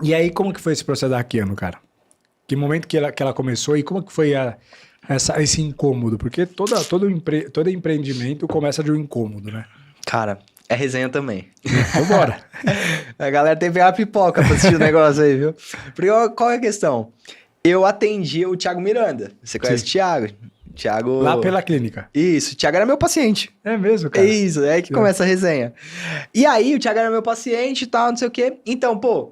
E aí, como que foi esse processo da Hackeando, cara? Que momento que ela começou e como que foi esse incômodo? Porque todo empreendimento começa de um incômodo, né? Cara, é resenha também. Então bora. A galera teve a pipoca pra assistir o negócio aí, viu? Porque qual é a questão? Eu atendi o Thiago Miranda. Você conhece Sim. o Thiago? Thiago... Lá pela clínica. Isso, o Thiago era meu paciente. É mesmo, cara? Isso, é aí que começa a resenha. E aí, o Thiago era meu paciente e tal, não sei o quê. Então, pô,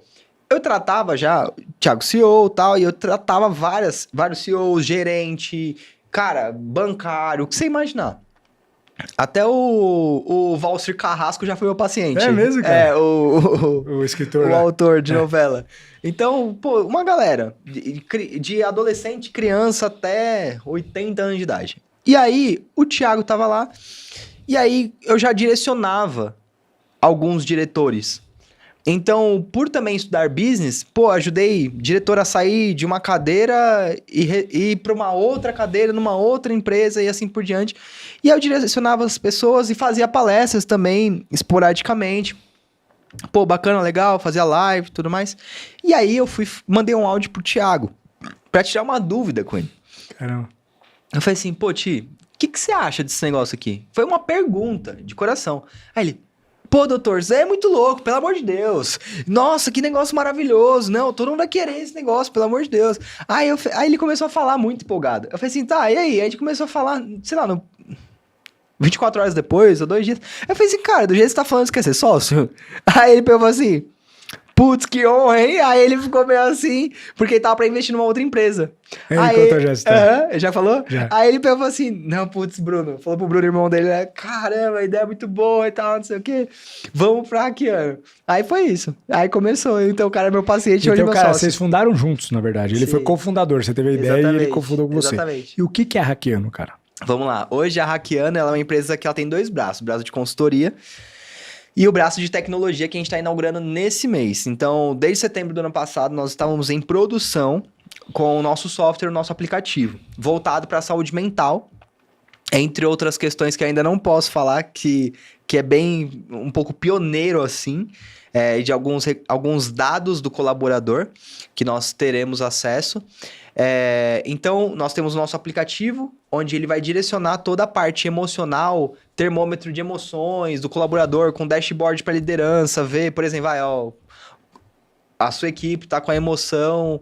eu tratava já o Thiago CEO e tal, e eu tratava vários CEOs, gerente, cara, bancário, o que você imaginar. Até o Valcir Carrasco já foi meu paciente. É mesmo, cara? É, O escritor. o lá. autor de novela. Então, pô, uma galera, de adolescente, criança até 80 anos de idade. E aí, o Thiago tava lá, e aí eu já direcionava alguns diretores. Então, por também estudar business, pô, ajudei diretor a sair de uma cadeira e ir para uma outra cadeira numa outra empresa e assim por diante. E eu direcionava as pessoas e fazia palestras também, esporadicamente. Pô, bacana, legal, fazia live e tudo mais. E aí eu mandei um áudio pro Thiago pra tirar uma dúvida com ele. Caramba. Eu falei assim, pô, Ti, o que você acha desse negócio aqui? Foi uma pergunta de coração. Aí ele, pô, doutor, Zé é muito louco, pelo amor de Deus. Nossa, que negócio maravilhoso. Não, todo mundo vai querer esse negócio, pelo amor de Deus. Aí ele começou a falar muito empolgado. Eu falei assim, tá, e aí? Aí a gente começou a falar, sei lá, 24 horas depois, ou 2 dias. Eu falei assim, cara, do jeito que você tá falando, você quer ser sócio? Aí ele pegou assim, putz, que honra, hein? Aí ele ficou meio assim, porque ele tava pra investir numa outra empresa. Ele Aí, contou já essa história. já falou? Já. Aí ele pegou assim, não, putz, Bruno. Falou pro Bruno, irmão dele, né? Caramba, a ideia é muito boa e tal, não sei o quê. Vamos pra Hackeando. Aí foi isso. Aí começou. Então o cara é meu paciente, hoje é Então, meu cara, sócio. vocês fundaram juntos, na verdade. Ele Sim. foi cofundador. Você teve a ideia e ele cofundou com você. Exatamente. E o que é Hackeando, cara? Vamos lá. Hoje a Hackeando, ela é uma empresa que ela tem 2 braços. O braço de consultoria e o braço de tecnologia que a gente está inaugurando nesse mês. Então, desde setembro do ano passado, nós estávamos em produção com o nosso software, o nosso aplicativo, voltado para a saúde mental, entre outras questões que ainda não posso falar, que é bem, um pouco pioneiro assim, de alguns dados do colaborador que nós teremos acesso. Então, nós temos o nosso aplicativo, onde ele vai direcionar toda a parte emocional, termômetro de emoções do colaborador, com dashboard para liderança, ver, por exemplo, a sua equipe está com a emoção,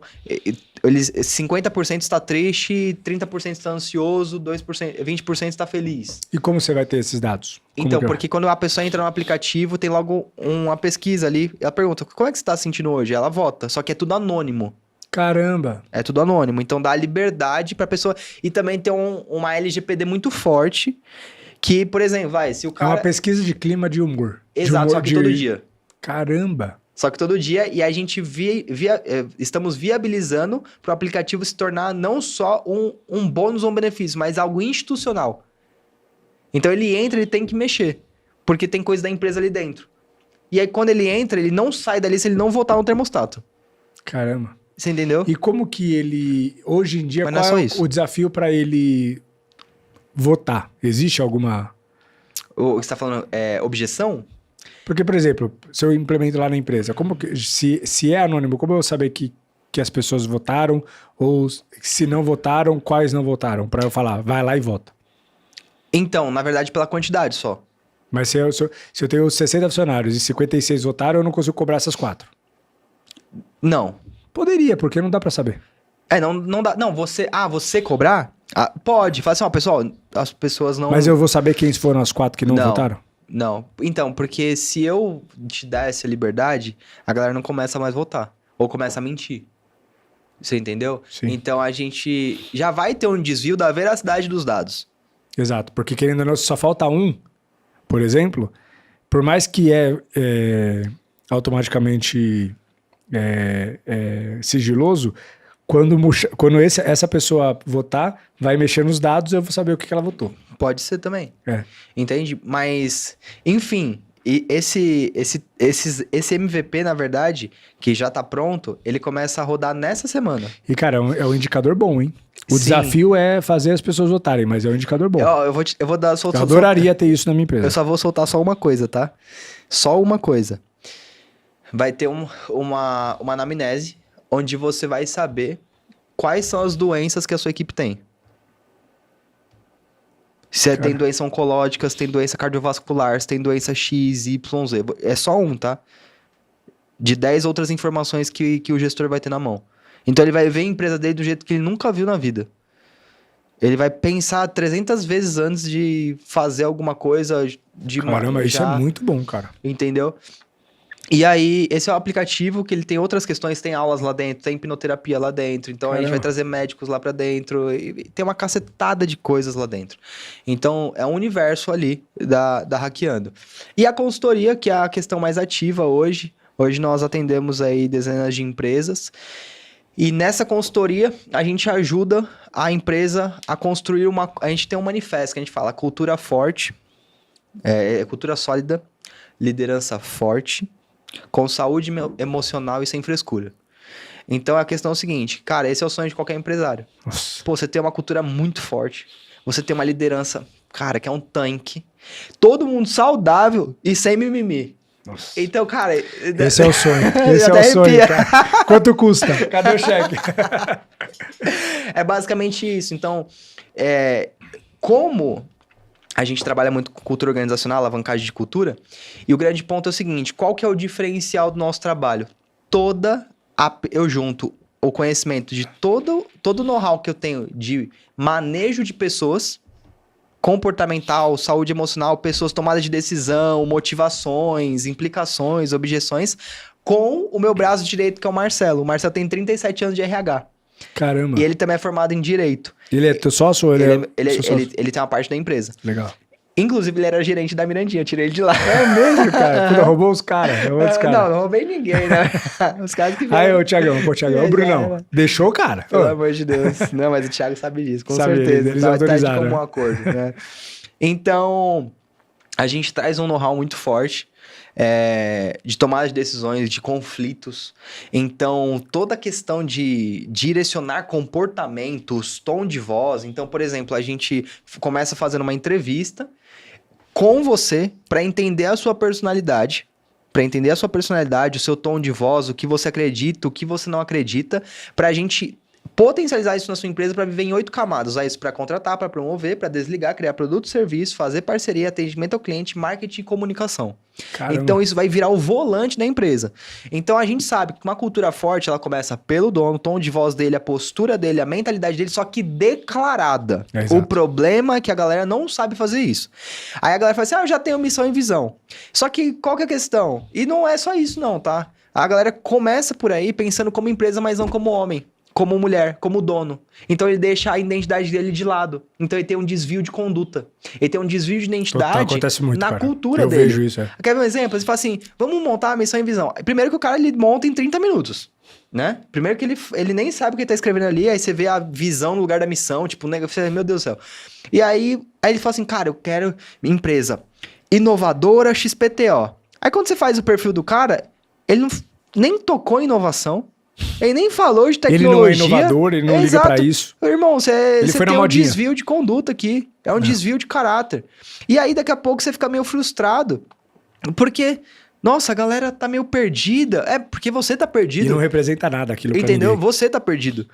50% está triste, 30% está ansioso, 20% está feliz. E como você vai ter esses dados? Então, porque quando a pessoa entra no aplicativo, tem logo uma pesquisa ali, ela pergunta, como é que você está se sentindo hoje? Ela vota, só que é tudo anônimo. Caramba! É tudo anônimo, então dá liberdade pra pessoa. E também tem uma LGPD muito forte, que, por exemplo, se o cara... É uma pesquisa de clima de humor. Exato, só que todo dia. Caramba! Só que todo dia, e a gente estamos viabilizando para o aplicativo se tornar não só um bônus ou um benefício, mas algo institucional. Então ele entra, ele tem que mexer, porque tem coisa da empresa ali dentro. E aí quando ele entra, ele não sai dali se ele não votar no termostato. Caramba! Você entendeu? E como que ele, hoje em dia, Mas não é qual só é isso. o desafio para ele votar? Existe alguma... Você está falando objeção? Porque, por exemplo, se eu implemento lá na empresa, como que, se é anônimo, como eu vou saber que as pessoas votaram? Ou se não votaram, quais não votaram? Para eu falar, vai lá e vota. Então, na verdade, pela quantidade só. Mas se eu tenho 60 funcionários e 56 votaram, eu não consigo cobrar essas 4. Não. Poderia, porque não dá pra saber. Não dá. Não, você cobrar? Pode. Fala assim, ó, pessoal, as pessoas não... Mas eu vou saber quem foram as 4 que não votaram? Não. Então, porque se eu te dar essa liberdade, a galera não começa mais a votar. Ou começa a mentir. Você entendeu? Sim. Então, a gente já vai ter um desvio da veracidade dos dados. Exato, porque querendo ou não, se só falta um, por exemplo, por mais que automaticamente sigiloso, quando essa pessoa votar, vai mexer nos dados, eu vou saber o que ela votou. Pode ser também. Entende? Mas, enfim, e esse MVP, na verdade, que já tá pronto, ele começa a rodar nessa semana. E, cara, é um indicador bom, hein? O Sim. desafio é fazer as pessoas votarem, mas é um indicador bom. Eu vou dar Eu adoraria ter isso na minha empresa. Eu só vou soltar só uma coisa, tá? Só uma coisa. vai ter uma anamnese onde você vai saber quais são as doenças que a sua equipe tem. Se tem doença oncológica, se tem doença cardiovascular, se tem doença X, Y, Z. É só um, tá? De 10 outras informações que o gestor vai ter na mão. Então ele vai ver a empresa dele do jeito que ele nunca viu na vida. Ele vai pensar 300 vezes antes de fazer alguma coisa. Caramba, isso é muito bom, cara. Entendeu? E aí, esse é o aplicativo que ele tem outras questões, tem aulas lá dentro, tem hipnoterapia lá dentro, então a gente vai trazer médicos lá pra dentro, e tem uma cacetada de coisas lá dentro. Então, é um universo ali da Hackeando. E a consultoria, que é a questão mais ativa hoje. Hoje nós atendemos aí dezenas de empresas. E nessa consultoria, a gente ajuda a empresa a construir A gente tem um manifesto que a gente fala cultura forte, cultura sólida, liderança forte, com saúde emocional e sem frescura. Então a questão é o seguinte, cara, esse é o sonho de qualquer empresário. Nossa. Pô, você tem uma cultura muito forte, você tem uma liderança, cara, que é um tanque, todo mundo saudável e sem mimimi. Nossa. Então, cara... Esse é o sonho. Esse é o sonho, cara. Quanto custa? Cadê o cheque? É basicamente isso. Então, como a gente trabalha muito com cultura organizacional, alavancagem de cultura, e o grande ponto é o seguinte, qual que é o diferencial do nosso trabalho? Eu junto o conhecimento de todo o know-how que eu tenho de manejo de pessoas, comportamental, saúde emocional, pessoas, tomada de decisão, motivações, implicações, objeções, com o meu braço direito, que é o Marcelo. O Marcelo tem 37 anos de RH. Caramba. E ele também é formado em Direito. Ele é teu sócio ou ele tem uma parte da empresa. Legal. Inclusive, ele era gerente da Mirandinha, eu tirei ele de lá. É mesmo, cara? Puta, roubou os caras. Não roubei ninguém, né? Os caras que Aí, ô Thiagão, ô Brunão, deixou o cara. Pelo amor de Deus. Não, mas o Thiago sabe disso, com certeza. Eles autorizaram. Tá de comum acordo, né? Então, a gente traz um know-how muito forte de tomada de decisões, de conflitos. Então, toda a questão de direcionar comportamentos, tom de voz. Então, por exemplo, a gente começa fazendo uma entrevista com você para entender a sua personalidade. Para entender a sua personalidade, o seu tom de voz, o que você acredita, o que você não acredita, para a gente potencializar isso na sua empresa para viver em 8 camadas. Usar isso para contratar, para promover, para desligar, criar produto, serviço, fazer parceria, atendimento ao cliente, marketing e comunicação. Caramba. Então isso vai virar o volante da empresa. Então a gente sabe que uma cultura forte, ela começa pelo dono, o tom de voz dele, a postura dele, a mentalidade dele, só que declarada. O problema é que a galera não sabe fazer isso. Aí a galera fala assim, eu já tenho missão e visão. Só que qual que é a questão? E não é só isso não, tá? A galera começa por aí pensando como empresa, mas não como homem. Como mulher, como dono. Então ele deixa a identidade dele de lado. Então ele tem um desvio de conduta. Ele tem um desvio de identidade acontece muito, na cara. cultura Eu dele. vejo isso, Quer ver um exemplo? Você fala assim, vamos montar a missão e visão. Primeiro que o cara ele monta em 30 minutos. Né? Primeiro que ele nem sabe o que ele tá escrevendo ali, aí você vê a visão no lugar da missão, tipo, meu Deus do céu. E aí ele fala assim, cara, eu quero empresa inovadora XPTO. Aí quando você faz o perfil do cara, ele nem tocou em inovação. Ele nem falou de tecnologia. Ele não é inovador, ele não liga pra isso. Irmão, você tem um modinha. desvio de conduta aqui. É um desvio de caráter. E aí, daqui a pouco, você fica meio frustrado. Porque, nossa, a galera tá meio perdida. É, porque você tá perdido. E não representa nada aquilo pra Entendeu? ninguém. Você tá perdido.